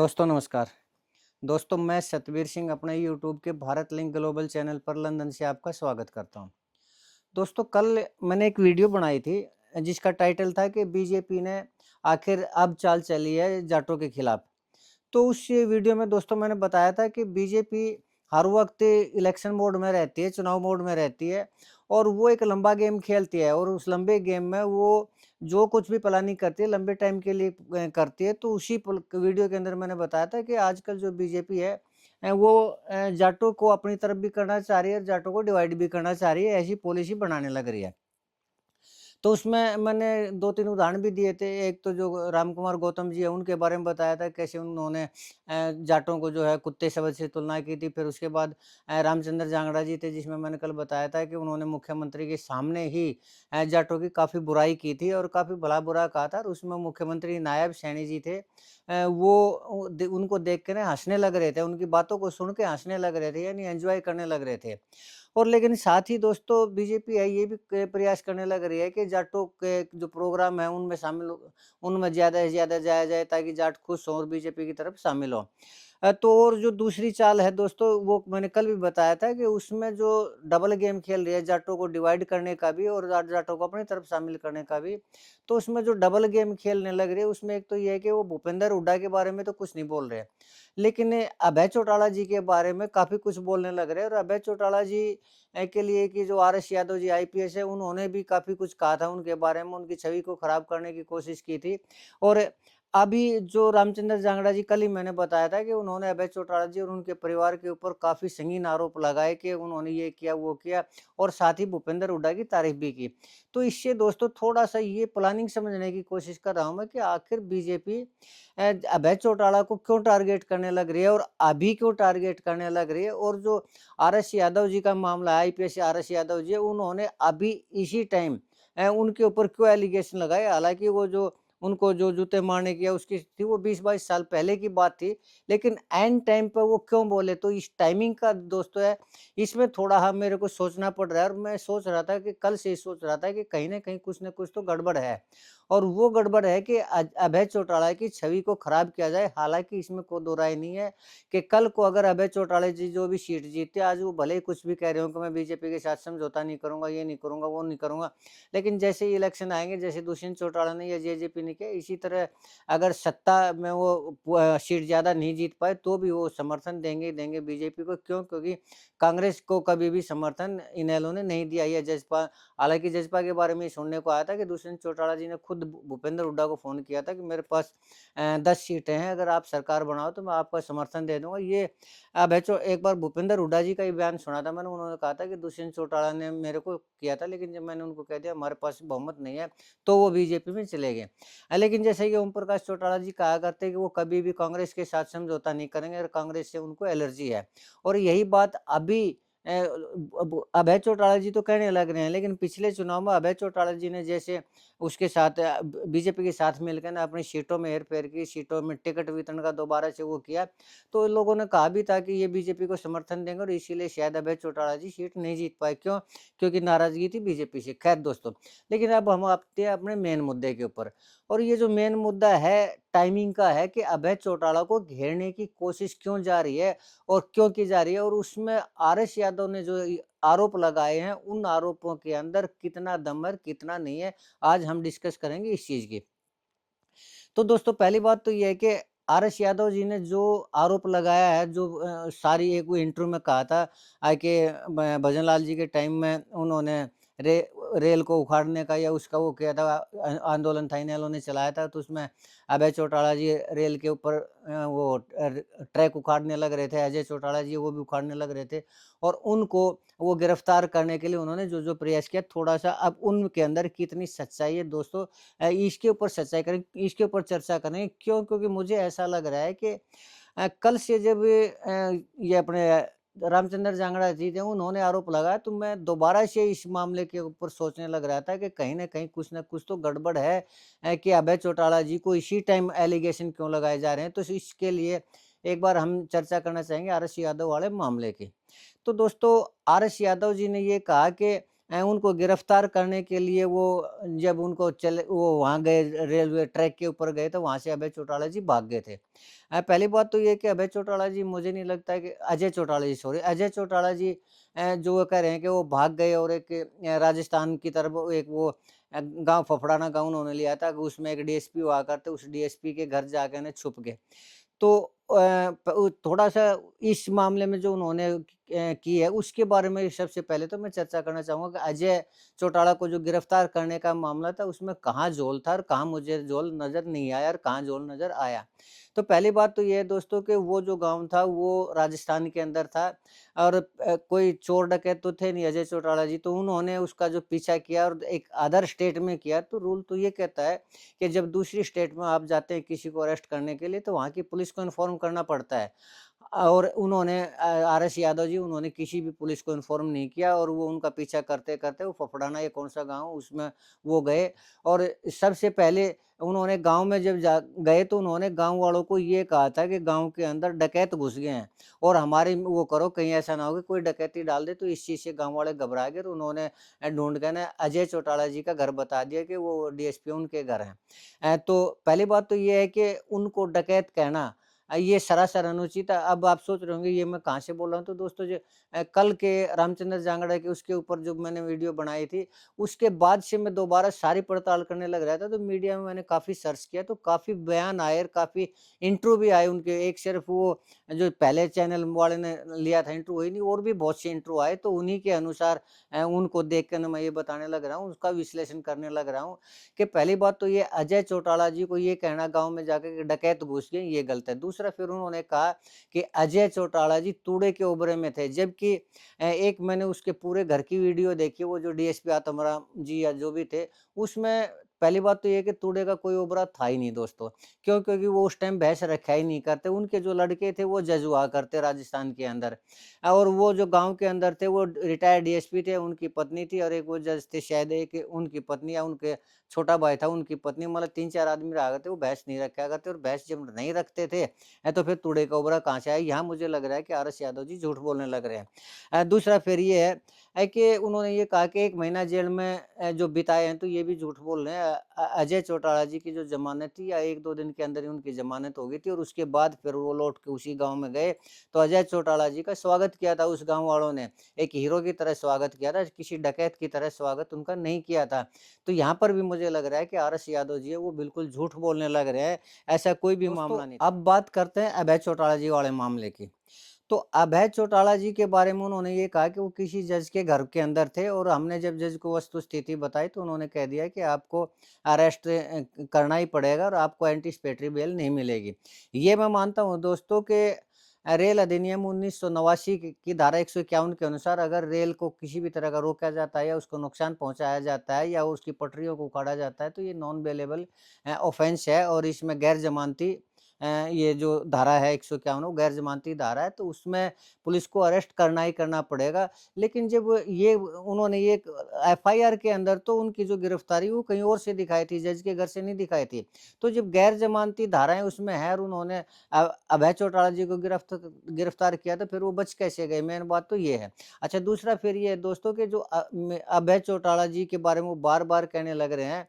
दोस्तों नमस्कार। दोस्तों मैं सतवीर सिंह अपने यूट्यूब के भारत लिंक ग्लोबल चैनल पर लंदन से आपका स्वागत करता हूं। दोस्तों कल मैंने एक वीडियो बनाई थी जिसका टाइटल था कि बीजेपी ने आखिर अब चाल चली है जाटों के खिलाफ। तो उस वीडियो में दोस्तों मैंने बताया था कि बीजेपी हर वक्त इलेक्शन मोड में रहती है, चुनाव मोड में रहती है और वो एक लंबा गेम खेलती है और उस लंबे गेम में वो जो कुछ भी प्लानिंग करती है लंबे टाइम के लिए करती है। तो उसी वीडियो के अंदर मैंने बताया था कि आजकल जो बीजेपी है वो जाटों को अपनी तरफ भी करना चाह रही है और जाटों को डिवाइड भी करना चाह रही है, ऐसी पॉलिसी बनाने लग रही है। तो उसमें मैंने 2-3 उदाहरण भी दिए थे। एक तो जो रामकुमार गौतम जी हैं, उनके बारे में बताया था कैसे उन्होंने जाटों को जो है कुत्ते शब्द से तुलना की थी। फिर उसके बाद रामचंद्र जांगड़ा जी थे, जिसमें मैंने कल बताया था कि उन्होंने मुख्यमंत्री के सामने ही जाटों की काफ़ी बुराई की थी और काफ़ी भला-बुरा कहा था और उसमें मुख्यमंत्री नायब सैनी जी थे। वो उनको देख के ना हँसने लग रहे थे, उनकी बातों को सुन के हँसने लग रहे थे, यानी एन्जॉय करने लग रहे थे। और लेकिन साथ ही दोस्तों बीजेपी है ये भी प्रयास करने लग रही है कि जाटों के जो प्रोग्राम है उनमें शामिल उनमें ज़्यादा से ज़्यादा जाया जाए ताकि जाट खुश हों और बीजेपी की तरफ शामिल हों। तो और जो दूसरी चाल है दोस्तों वो मैंने कल भी बताया था कि उसमें जो डबल गेम खेल रही है जाटों को डिवाइड करने का भी और जाटों को अपनी तरफ शामिल करने का भी। तो उसमें जो डबल गेम खेलने लग रही है उसमें एक तो ये है कि वो भूपेंद्र हुड्डा के बारे में तो कुछ नहीं बोल रहे। लेकिन अभय चौटाला जी के बारे में काफ़ी कुछ बोलने लग रहे हैं और अभय चौटाला जी के लिए कि जो आरएस यादव जी आईपीएस है, उन्होंने भी काफ़ी कुछ कहा था उनके बारे में, उनकी छवि को खराब करने की कोशिश की थी। और अभी जो रामचंद्र जांगड़ा जी कल ही मैंने बताया था कि उन्होंने अभय चौटाला जी और उनके परिवार के ऊपर काफ़ी संगीन आरोप लगाए कि उन्होंने ये किया, वो किया और साथ ही भूपेंद्र हुड्डा की तारीफ़ भी की। तो इससे दोस्तों थोड़ा-सा ये प्लानिंग समझने की कोशिश कर रहा हूँ मैं कि आखिर बीजेपी अभय चौटाला को क्यों टारगेट करने लग रही है और अभी क्यों टारगेट करने लग रही है और जो आरएस यादव जी का मामला है, आईपीएस आरएस यादव जी, उन्होंने अभी इसी टाइम उनके ऊपर क्यों एलिगेशन लगाए? हालाँकि वो जो उनको जो जूते मारने की या उसकी थी वो 20-22 साल पहले की बात थी, लेकिन ऐन टाइम पे वो क्यों बोले? तो इस टाइमिंग का दोस्तों है, इसमें थोड़ा मेरे को सोचना पड़ रहा है और मैं सोच रहा था कि कल से ही सोच रहा था कि कहीं न कहीं कुछ न कुछ तो गड़बड़ है। और वो गड़बड़ है कि अभय चौटाला की छवि को खराब किया जाए, हालाँकि इसमें कोई दो राय नहीं है कि कल को अगर अभय चौटाला जी जो भी सीट जीतते, आज वो भले ही कुछ भी कह रहे हो कि मैं बीजेपी के साथ समझौता नहीं करूँगा, ये नहीं करूँगा, वो नहीं करूँगा। लेकिन जैसे ही इलेक्शन आएँगे, जैसे दुष्यंत चौटाला ने या जेजेपी ने किया, इसी तरह अगर सत्ता में वो सीट ज़्यादा नहीं जीत पाए, तो भी वो समर्थन देंगे ही देंगे बीजेपी को। क्यों? क्योंकि कांग्रेस को कभी भी समर्थन इनेलो ने नहीं दिया या जसपा। हालाँकि जसपा के बारे में ये सुनने को आया था कि दुष्यंत चौटाला जी ने खुद भूपेंद्र हुड्डा को फ़ोन किया था कि मेरे पास 10 सीटें हैं, अगर आप सरकार बनाओ तो मैं आपका समर्थन दे दूँगा। ये अब है चो एक बार भूपेंद्र हुड्डा जी का ही बयान सुना था मैंने, उन्होंने कहा था कि दुष्यंत चौटाला ने मेरे को किया था, लेकिन जब मैंने उनको कह दिया हमारे पास बहुमत नहीं है, तो वो बीजेपी में चले गए। लेकिन जैसे कि ओम प्रकाश चौटाला जी कहा करते हैं कि वो कभी भी कांग्रेस के साथ समझौता नहीं करेंगे और कांग्रेस से उनको एलर्जी है। और यही बात अभी अब अभय चौटाला जी तो कहने लग रहे हैं, लेकिन पिछले चुनाव में अभय चौटाला जी ने जैसे उसके साथ बीजेपी के साथ मिलकर ना अपनी सीटों में हेर-फेर की, सीटों में टिकट वितरण का दोबारा से वो किया, तो लोगों ने कहा भी था कि ये बीजेपी को समर्थन देंगे और इसीलिए शायद अभय चौटाला जी सीट नहीं जीत पाए। क्यों? क्योंकि नाराज़गी थी बीजेपी से। खैर दोस्तों, लेकिन अब हम आते हैं अपने मेन मुद्दे के ऊपर और ये जो मेन मुद्दा है टाइमिंग का है कि अभय चौटाला को घेरने की कोशिश क्यों जा रही है और क्यों की जा रही है और उसमें आरएस यादव ने जो आरोप लगाए हैं, उन आरोपों के अंदर कितना दम है, कितना नहीं है, आज हम डिस्कस करेंगे इस चीज़ की। तो दोस्तों पहली बात तो ये है कि आरएस यादव जी ने जो आरोप लगाया है, जो सारी एक वो इंटरव्यू में कहा था कि भजन लाल जी के टाइम में उन्होंने रे रेल को उखाड़ने का या उसका वो किया था, आंदोलन था इनेलो ने चलाया था, तो उसमें अभय चौटाला जी रेल के ऊपर वो ट्रैक उखाड़ने लग रहे थे, अजय चौटाला जी वो भी उखाड़ने लग रहे थे और उनको वो गिरफ्तार करने के लिए उन्होंने जो-जो प्रयास किया, थोड़ा-सा अब उनके अंदर कितनी सच्चाई है दोस्तों, इसके ऊपर सच्चाई करें, इसके ऊपर चर्चा करें। क्यों? क्योंकि मुझे ऐसा लग रहा है कि कल से जब ये अपने रामचंद्र जांगड़ा जी थे, उन्होंने आरोप लगाया, तो मैं दोबारा से इस मामले के ऊपर सोचने लग रहा था कि कहीं न कहीं कुछ न कुछ तो गड़बड़ है, कि अभय चौटाला जी को इसी टाइम एलिगेशन क्यों लगाए जा रहे हैं। तो इसके लिए एक बार हम चर्चा करना चाहेंगे आरएस यादव वाले मामले की। तो दोस्तों आरएस यादव जी ने ये कहा कि उनको गिरफ्तार करने के लिए वो जब उनको चले वो वहाँ गए रेलवे ट्रैक के ऊपर गए तो वहाँ से अभय चौटाला जी भाग गए थे। पहली बात तो ये कि अभय चौटाला जी मुझे नहीं लगता है कि अजय चौटाला जी सॉरी अजय चौटाला जी जो वो कह रहे हैं कि वो भाग गए और एक राजस्थान की तरफ वो एक वो गाँव फफड़ाना गाँव उन्होंने लिया था, उसमें एक डीएसपी हुआ करते, उस डीएसपी के घर जाके ना छुप गए। तो थोड़ा-सा इस मामले में जो उन्होंने की है, उसके बारे में सबसे पहले तो मैं चर्चा करना चाहूँगा कि अजय चौटाला को जो गिरफ्तार करने का मामला था, उसमें कहाँ झोल था और कहाँ मुझे झोल नज़र नहीं आया और कहाँ झोल नज़र आया। तो पहली बात तो ये है दोस्तों कि वो जो गाँव था, वो राजस्थान के अंदर था और कोई चोर डकैत तो थे नहीं अजय चौटाला जी, तो उन्होंने उसका जो पीछा किया और एक अदर स्टेट में किया, तो रूल तो ये कहता है कि जब दूसरी स्टेट में आप जाते हैं किसी को अरेस्ट करने के लिए तो वहाँ की पुलिस को इन्फॉर्म करना पड़ता है। और उन्होंने आरएस यादव जी उन्होंने किसी भी पुलिस को इन्फॉर्म नहीं किया और वो उनका पीछा करते-करते वो फफड़ाना या कौन-सा गाँव उसमें वो गए और सबसे पहले उन्होंने गाँव में जब जा गए तो उन्होंने गाँव वालों को ये कहा था कि गाँव के अंदर डकैत घुस गए हैं और हमारी वो करो कहीं ऐसा ना हो कि कोई डकैती डाल दे, तो इस चीज़ से गाँव वाले घबरा गए तो उन्होंने ढूँढ के ना अजय चौटाला जी का घर बता दिया कि वो डीएसपी उनके घर हैं। तो पहली बात तो ये है कि उनको डकैत कहना ये सरासर अनुचित है। अब आप सोच रहे होंगे ये मैं कहाँ से बोल रहा हूँ, तो दोस्तों जो कल के रामचंद्र जांगड़ा के उसके ऊपर जो मैंने वीडियो बनाई थी, उसके बाद से मैं दोबारा सारी पड़ताल करने लग रहा था, तो मीडिया में मैंने काफ़ी सर्च किया, तो काफ़ी बयान आए और काफ़ी इंटरव्यू भी आए उनके। एक सिर्फ वो जो पहले चैनल वाले ने लिया था इंटरव्यू, वही नहीं और भी बहुत से इंटरव्यू आए, तो उन्हीं के अनुसार उनको देख कर मैं ये बताने लग रहा हूँ, उसका विश्लेषण करने लग रहा हूँ कि पहली बात तो ये अजय चौटाला जी को ये कहना गाँव में जाके कि डकैत घुस गए, ये गलत है। दूसरा फिर उन्होंने कहा कि अजय चौटाला जी तूड़े के ओबरे में थे, जबकि एक मैंने उसके पूरे घर की वीडियो देखी, वो जो डीएसपी आत्माराम जी या जो भी थे, उसमें पहली बात तो ये है कि तूड़े का कोई ओबरा था ही नहीं दोस्तों। क्यों? क्योंकि वो उस टाइम भैंस रखा ही नहीं करते, उनके जो लड़के थे वो जज हुआ करते राजस्थान के अंदर। और वो जो गाँव के अंदर थे वो रिटायर्ड डीएसपी थे, उनकी पत्नी थी और एक वो जज थे शायद एक उनकी पत्नी या उनके छोटा भाई था, उनकी पत्नी, मतलब 3-4 आदमी रहा करते, वो भैंस नहीं रखा करते और भैंस जब नहीं रखते थे, तो फिर तूड़े का उबरा कहाँ से आया? यहाँ मुझे लग रहा है कि आरएस यादव जी झूठ बोलने लग रहे हैं। दूसरा फिर ये है कि उन्होंने ये कहा कि 1 महीना जेल में जो बिताए हैं, तो ये भी झूठ बोल रहे हैं। अजय चौटाला जी की जो ज़मानत थी या 1-2 दिन के अंदर ही उनकी ज़मानत हो गई थी और उसके बाद फिर वो लौट के उसी गाँव में गए, तो अजय चौटाला जी का स्वागत किया था उस गाँव वालों ने। एक हीरो की तरह स्वागत किया था, किसी डकैत की तरह स्वागत उनका नहीं किया था। तो यहाँ पर भी मुझे लग रहा है कि आरएस यादव जी है वो बिल्कुल झूठ बोलने लग रहे हैं, ऐसा कोई भी मामला नहीं था। अब बात करते हैं अभय चौटाला जी वाले मामले की। तो अभय चौटाला जी के बारे में उन्होंने ये कहा कि वो किसी जज के घर के अंदर थे और हमने जब जज को वस्तुस्थिति बताई तो उन्होंने कह दिया कि आपको अरेस्ट करना ही पड़ेगा और आपको एंटीसिपेटरी बेल नहीं मिलेगी। ये मैं मानता हूँ दोस्तों कि रेल अधिनियम 1989 की धारा 151 के अनुसार अगर रेल को किसी भी तरह का रोका जाता है या उसको नुकसान पहुँचाया जाता है या उसकी पटरियों को उखाड़ा जाता है, तो ये नॉन बेलेबल ऑफेंस है और इसमें गैर जमानती ये जो धारा है 151 वो गैर जमानती धारा है, तो उसमें पुलिस को अरेस्ट करना ही करना पड़ेगा। लेकिन जब ये उन्होंने ये एफआईआर के अंदर तो उनकी जो गिरफ्तारी वो कहीं और से दिखाई थी, जज के घर से नहीं दिखाई थी। तो जब गैर जमानती धाराएँ उसमें है और उन्होंने अभय चौटाला जी को गिरफ्तार किया तो फिर वो बच कैसे गए? मेन बात तो ये है। अच्छा, दूसरा फिर ये है दोस्तों कि जो अभय चौटाला जी के बारे में वो बार-बार कहने लग रहे हैं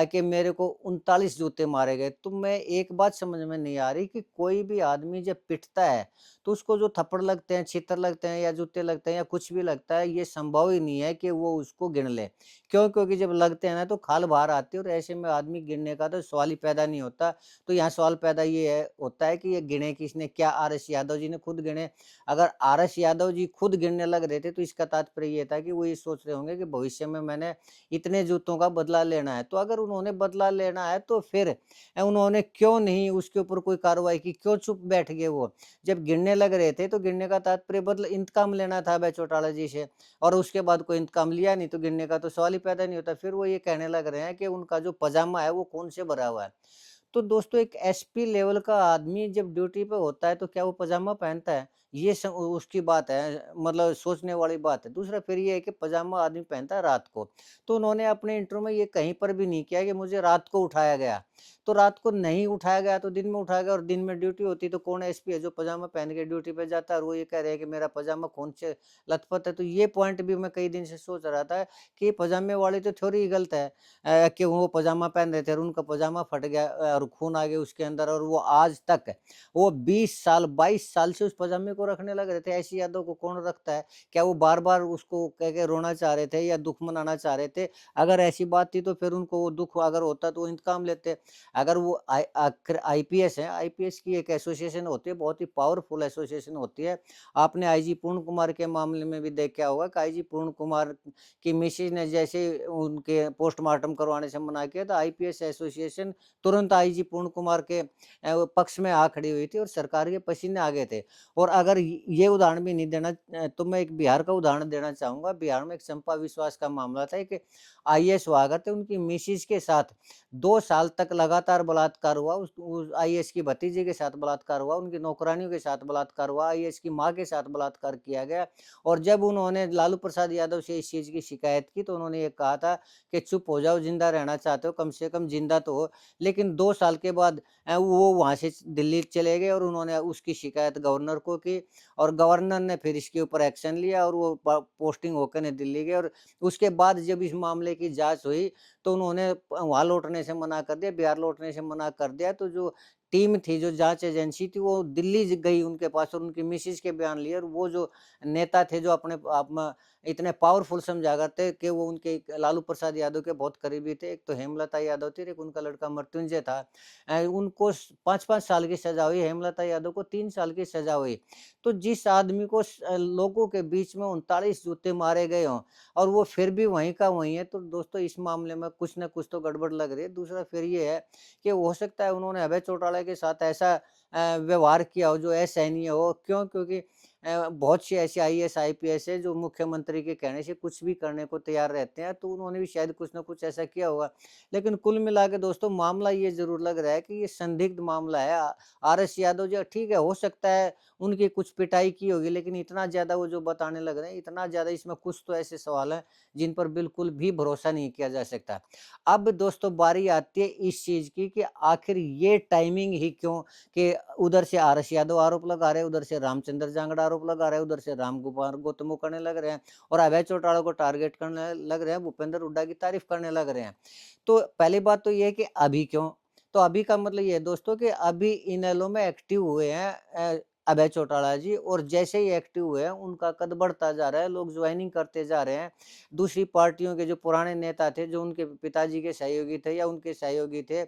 कि मेरे को 39 जूते मारे गए। तो मैं एक बात समझ में नहीं आ रही कि कोई भी आदमी जब पिटता है, तो उसको जो थप्पड़ लगते हैं, छित्तर लगते हैं या जूते लगते हैं या कुछ भी लगता है, ये संभव ही नहीं है कि वो उसको गिन ले। क्यों? क्योंकि जब लगते हैं ना तो खाल बाहर आती है और ऐसे में आदमी गिनने का तो सवाल ही पैदा नहीं होता। तो यहाँ सवाल पैदा ये है होता है कि ये गिने किसने? क्या आरएस यादव जी ने खुद गिने? अगर आरएस यादव जी खुद गिनने लग रहे थे तो इसका तात्पर्य ये था कि वो ये सोच रहे होंगे कि भविष्य में मैंने इतने जूतों का बदला लेना है। तो अगर उन्होंने बदला लेना है तो फिर उन्होंने क्यों नहीं उसके ऊपर कोई कार्रवाई की? क्यों चुप बैठ गए वो? जब गिनने लग रहे थे तो गिनने का तात्पर्य बदला इंतकाम लेना था अभय चौटाला जी से और उसके बाद कोई इंतकाम लिया नहीं तो गिनने का तो सवाल ही पैदा नहीं होता। फिर वो ये कहने लग रहे हैं कि उनका जो पजामा है वो खून से भरा हुआ है। तो दोस्तों एक एसपी लेवल का आदमी जब ड्यूटी पे होता है तो क्या वो पजामा पहनता है? ये उसकी बात है, मतलब सोचने वाली बात है। दूसरा फिर ये है कि पजामा आदमी पहनता है रात को, तो उन्होंने अपने इंटरव्यू में ये कहीं पर भी नहीं किया कि मुझे रात को उठाया गया। तो रात को नहीं उठाया गया तो दिन में उठाया गया, और दिन में ड्यूटी होती तो कौन एसपी है जो पजामा पहन के ड्यूटी पे जाता है, और वो ये कह रहे हैं कि मेरा पजामा खून से लथपथ है। तो ये पॉइंट भी मैं कई दिन से सोच रहा था कि पजामे वाली तो थ्योरी ही गलत है, कि वो पजामा पहन रहे थे और उनका पजामा फट गया, और खून आ गया उसके अंदर, और वो आज तक वो 20 साल 22 साल से उस पजामे को रखने लग रहे थे। ऐसी यादों को कौन रखता है? क्या वो बार-बार उसको कह के रोना चाह रहे थे या दुःख मनाना चाह रहे थे? अगर ऐसी बात थी तो फिर उनको वो दुःख अगर होता तो वो इंतकाम लेते। अगर वो आखिर आईपीएस है, आईपीएस की एक एसोसिएशन होती है, बहुत ही पावरफुल एसोसिएशन होती है। आपने आईजी पूर्ण कुमार के मामले में भी देखा होगा कि आईजी पूर्ण कुमार की मिसेज ने जैसे उनके पोस्टमार्टम करवाने से मना किया, तो आईपीएस एसोसिएशन तुरंत आईजी पूर्ण कुमार के वो पक्ष में आ खड़ी हुई थी और सरकार के पसीने आ गए थे। और अगर ये उदाहरण भी नहीं देना, तो मैं एक बिहार का उदाहरण देना चाहूँगा। बिहार में एक चंपा विश्वास का मामला था कि आईएएस हुआ करते, उनकी मिसेज के साथ 2 साल तक लगातार बलात्कार हुआ। उस आईएएस की भतीजे के साथ बलात्कार हुआ, उनकी नौकरानियों के साथ बलात्कार हुआ, आईएएस की माँ के साथ बलात्कार किया गया। और जब उन्होंने लालू प्रसाद यादव से इस चीज़ की शिकायत की, तो उन्होंने ये कहा था कि चुप हो जाओ, ज़िंदा रहना चाहते हो, कम से कम ज़िंदा तो हो। लेकिन 2 साल के बाद वो वहाँ से दिल्ली चले गए और उन्होंने उसकी शिकायत गवर्नर को की, और गवर्नर ने फिर इसके ऊपर एक्शन लिया और वो पोस्टिंग होकर नई दिल्ली गए। और उसके बाद जब इस मामले की जाँच हुई, तो उन्होंने वहाँ लौटने से मना कर दिया, बिहार लौटने से मना कर दिया। तो जो टीम थी, जो जाँच एजेंसी थी, वो दिल्ली गई उनके पास और उनकी मिसेज के बयान लिए, और वो जो नेता थे जो अपने आप में इतने पावरफुल समझा करते कि वो उनके लालू प्रसाद यादव के बहुत करीबी थे। एक तो हेमलता यादव थी, एक उनका लड़का मृत्युंजय था। उनको 5-5 साल की सज़ा हुई, हेमलता यादव को 3 साल की सज़ा हुई। तो जिस आदमी को लोगों के बीच में 39 जूते मारे गए हों और वो फिर भी वहीं का वहीं है, तो दोस्तों इस मामले में कुछ न कुछ तो गड़बड़ लग रही है। दूसरा फिर ये है कि हो सकता है उन्होंने अभय चौटाला के साथ ऐसा व्यवहार किया हो जो असहनीय हो। क्यों? क्योंकि बहुत सी ऐसी आईएएस, आईपीएस है जो मुख्यमंत्री के कहने से कुछ भी करने को तैयार रहते हैं, तो उन्होंने भी शायद कुछ न कुछ ऐसा किया होगा। लेकिन कुल मिला के दोस्तों मामला ये ज़रूर लग रहा है कि ये संदिग्ध मामला है। आरएस यादव जो ठीक है, हो सकता है उनकी कुछ पिटाई की होगी, लेकिन इतना ज़्यादा वो जो बताने लग रहे हैं, इतना ज़्यादा इसमें कुछ तो ऐसे सवाल हैं जिन पर बिल्कुल भी भरोसा नहीं किया जा सकता। अब दोस्तों बारी आती है इस चीज़ की कि आखिर ये टाइमिंग ही क्यों, कि उधर से आरएस यादव आरोप लगा रहे हैं, उधर से रामचंद्र जांगड़ा आरोप लगा रहे हैं, उधर से रामगोपाल गौतम करने लग रहे हैं, और अभय चौटाला को टारगेट करने लग रहे हैं, भूपेंद्र हुड्डा की तारीफ करने लग रहे हैं। तो पहली बात तो ये है कि अभी क्यों? तो अभी का मतलब ये है दोस्तों कि अभी इनेलो में एक्टिव हुए हैं अभय चौटाला जी, और जैसे ही एक्टिव हुए हैं उनका कद बढ़ता जा रहा है, लोग ज्वाइनिंग करते जा रहे हैं। दूसरी पार्टियों के जो पुराने नेता थे, जो उनके पिताजी के सहयोगी थे या उनके सहयोगी थे,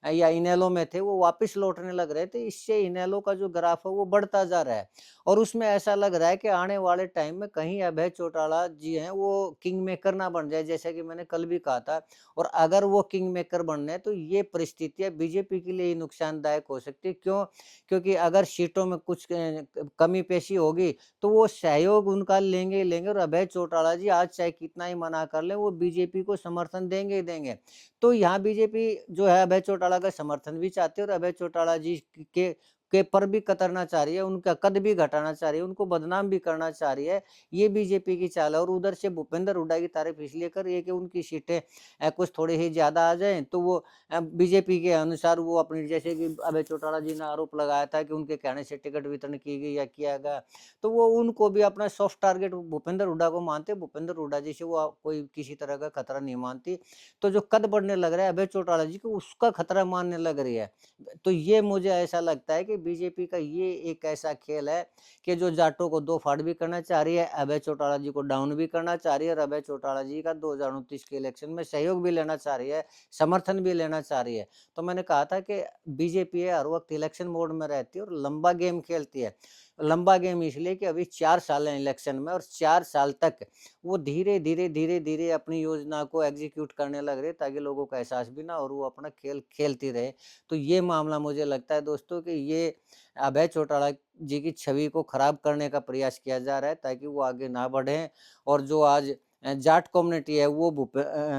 या इनेलो में थे, वो वापस लौटने लग रहे थे। इससे इनेलो का जो ग्राफ है वो बढ़ता जा रहा है, और उसमें ऐसा लग रहा है कि आने वाले टाइम में कहीं अभय चौटाला जी हैं वो किंग मेकर ना बन जाए, जैसा कि मैंने कल भी कहा था। और अगर वो किंग मेकर बनने हैं तो ये परिस्थितियाँ बीजेपी के लिए ही नुकसानदायक हो सकती है। क्यों? क्योंकि अगर सीटों में कुछ कमी पेशी होगी तो वो सहयोग उनका लेंगे ही लेंगे, और अभय चौटाला जी आज चाहे कितना ही मना कर लें, वो बीजेपी को समर्थन देंगे ही देंगे। तो यहाँ बीजेपी जो है अभय चौटाला का समर्थन भी चाहती है, और अभय चौटाला जी के पर भी कतरना चाह रही है, उनका कद भी घटाना चाह रही है, उनको बदनाम भी करना चाह रही है। ये बीजेपी की चाल है। और उधर से भूपेंद्र हुड्डा की तारीफ इसलिए कर रही है कि उनकी सीटें कुछ थोड़ी ही ज़्यादा आ जाएँ, तो वो बीजेपी के अनुसार वो अपनी, जैसे कि अभय चौटाला जी ने आरोप लगाया था कि उनके कहने से टिकट वितरण की गई या किया गया, तो वो उनको भी अपना सॉफ्ट टारगेट भूपेंद्र हुड्डा को मानते, भूपेंद्र हुड्डा जी से वो कोई किसी तरह का खतरा नहीं मानती। तो जो कद बढ़ने लग रहा है अभय चौटाला जी को, उसका खतरा मानने लग रही है। तो ये मुझे ऐसा लगता है कि बीजेपी का ये एक ऐसा खेल है कि जो जाटों को दो फाड़ भी करना चाह रही है, अभय चौटाला जी को डाउन भी करना चाह रही है, और अभय चौटाला जी का 2029 के इलेक्शन में सहयोग भी लेना चाह रही है, समर्थन भी लेना चाह रही है। तो मैंने कहा था कि बीजेपी है हर वक्त इलेक्शन मोड में रहती है और लंबा गेम खेलती है। लंबा गेम इसलिए कि अभी 4 साल हैं इलेक्शन में, और 4 साल तक वो धीरे-धीरे अपनी योजना को एग्ज़ीक्यूट करने लग रहे हैं, ताकि लोगों को एहसास भी ना हो और वो अपना खेल खेलती रहे। तो ये मामला मुझे लगता है दोस्तों कि ये अभय चौटाला जी की छवि को खराब करने का प्रयास किया जा रहा है, ताकि वो आगे ना बढ़ें। और जो आज जाट कम्युनिटी है वो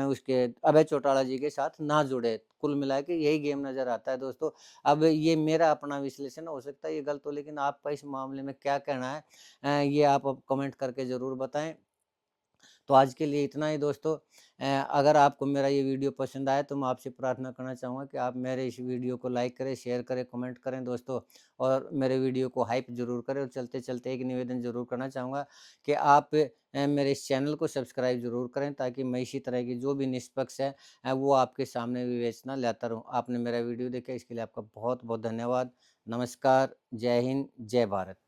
उसके अभय चौटाला जी के साथ ना जुड़े। कुल मिला के यही गेम नज़र आता है दोस्तों। अब ये मेरा अपना विश्लेषण हो सकता है ये गलत हो, लेकिन आपका इस मामले में क्या कहना है ये आप अब कमेंट करके ज़रूर बताएँ। तो आज के लिए इतना ही दोस्तों। अगर आपको मेरा ये वीडियो पसंद आया तो मैं आपसे प्रार्थना करना चाहूँगा कि आप मेरे इस वीडियो को लाइक करें, शेयर करें, कमेंट करें दोस्तों, और मेरे वीडियो को हाइप ज़रूर करें। और चलते-चलते एक निवेदन ज़रूर करना चाहूँगा कि आप मेरे इस चैनल को सब्सक्राइब ज़रूर करें, ताकि मैं इसी तरह की जो भी निष्पक्ष है वो आपके सामने विवेचना लाता रहूँ। आपने मेरा वीडियो देखा इसके लिए आपका बहुत-बहुत धन्यवाद। नमस्कार, जय हिंद, जय भारत।